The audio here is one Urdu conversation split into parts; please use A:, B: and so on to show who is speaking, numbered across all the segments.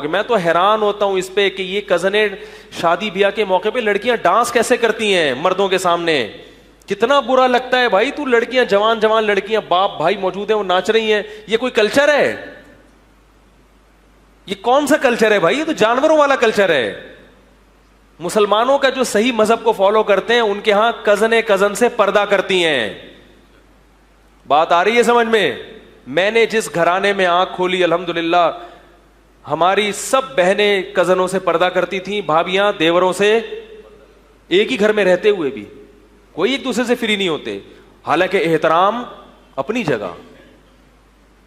A: گے. میں تو حیران ہوتا ہوں اس پہ کہ یہ کزنیں شادی بیاہ کے موقع پہ لڑکیاں ڈانس کیسے کرتی ہیں مردوں کے سامنے. کتنا برا لگتا ہے بھائی. تو لڑکیاں جوان لڑکیاں باپ بھائی موجود ہیں وہ ناچ رہی ہیں. یہ کوئی کلچر ہے؟ یہ کون سا کلچر ہے بھائی؟ یہ تو جانوروں والا کلچر ہے. مسلمانوں کا جو صحیح مذہب کو فالو کرتے ہیں ان کے ہاں کزن سے پردہ کرتی ہیں. بات آ رہی ہے سمجھ میں؟ میں نے جس گھرانے میں آنکھ کھولی الحمدللہ ہماری سب بہنیں کزنوں سے پردہ کرتی تھیں, بھابیاں دیوروں سے, ایک ہی گھر میں رہتے ہوئے بھی کوئی ایک دوسرے سے فری نہیں ہوتے. حالانکہ احترام اپنی جگہ,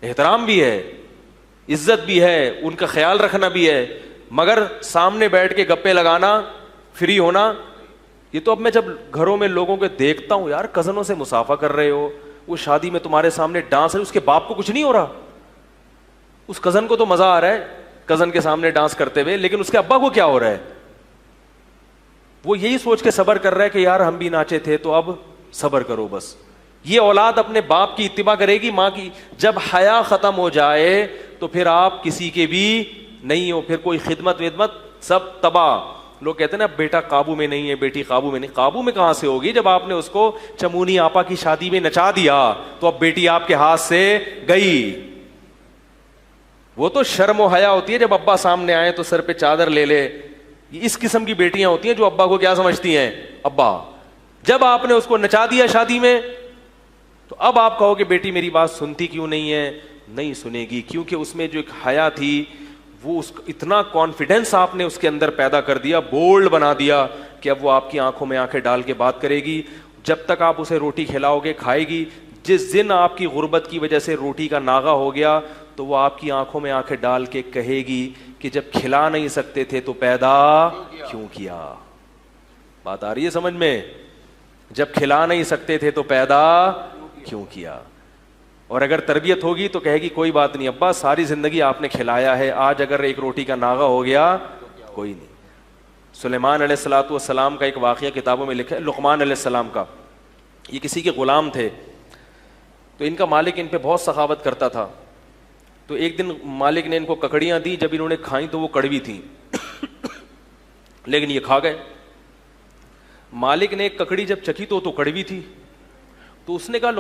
A: احترام بھی ہے, عزت بھی ہے, ان کا خیال رکھنا بھی ہے, مگر سامنے بیٹھ کے گپے لگانا, فری ہونا, یہ تو اب میں جب گھروں میں لوگوں کو دیکھتا ہوں یار کزنوں سے مصافحہ کر رہے ہو, وہ شادی میں تمہارے سامنے ڈانس ہے, اس کے باپ کو کچھ نہیں ہو رہا, اس کزن کو تو مزہ آ رہا ہے کزن کے سامنے ڈانس کرتے ہوئے, لیکن اس کے ابا کو کیا ہو رہا ہے؟ وہ یہی سوچ کے صبر کر رہا ہے کہ یار ہم بھی ناچے تھے تو اب صبر کرو بس. یہ اولاد اپنے باپ کی اتباع کرے گی, ماں کی. جب حیا ختم ہو جائے تو پھر آپ کسی کے بھی نہیں ہو, پھر کوئی خدمت ودمت سب تباہ. لوگ کہتے ہیں نا بیٹا قابو میں نہیں ہے, بیٹی قابو میں نہیں. قابو میں کہاں سے ہوگی جب آپ نے اس کو چمونی آپا کی شادی میں نچا دیا تو اب بیٹی آپ کے ہاتھ سے گئی. وہ تو شرم و حیا ہوتی ہے جب ابا سامنے آئے تو سر پہ چادر لے لے. اس قسم کی بیٹیاں ہوتی ہیں جو ابا کو کیا سمجھتی ہیں؟ ابا. جب آپ نے اس کو نچا دیا شادی میں تو اب آپ کہو کہ بیٹی میری بات سنتی کیوں نہیں ہے؟ نہیں سنے گی, کیونکہ اس میں جو ایک حیا تھی وہ اس اتنا کانفیڈینس آپ نے اس کے اندر پیدا کر دیا, بولڈ بنا دیا کہ اب وہ آپ کی آنکھوں میں آنکھیں ڈال کے بات کرے گی. جب تک آپ اسے روٹی کھلاؤ گے کھائے گی. جس دن آپ کی غربت کی وجہ سے روٹی کا ناغہ ہو گیا تو وہ آپ کی آنکھوں میں آنکھیں ڈال کے کہے گی کہ جب کھلا نہیں سکتے تھے تو پیدا کیوں کیا. بات آ رہی ہے سمجھ میں؟ جب کھلا نہیں سکتے تھے تو پیدا کیوں کیا. اور اگر تربیت ہوگی تو کہے گی کوئی بات نہیں ابا, ساری زندگی آپ نے کھلایا ہے, آج اگر ایک روٹی کا ناغہ ہو گیا کوئی نہیں. سلیمان علیہ الصلوۃ والسلام کا ایک واقعہ کتابوں میں لکھا ہے, لقمان علیہ السلام کا. یہ کسی کے غلام تھے تو ان کا مالک ان پہ بہت سخاوت کرتا تھا. تو ایک دن مالک نے ان کو ککڑیاں دی, جب انہوں نے کھائیں تو وہ کڑوی تھیں لیکن یہ کھا گئے. مالک نے ایک ککڑی جب چکھی تو کڑوی تھی, تو اس نے کہا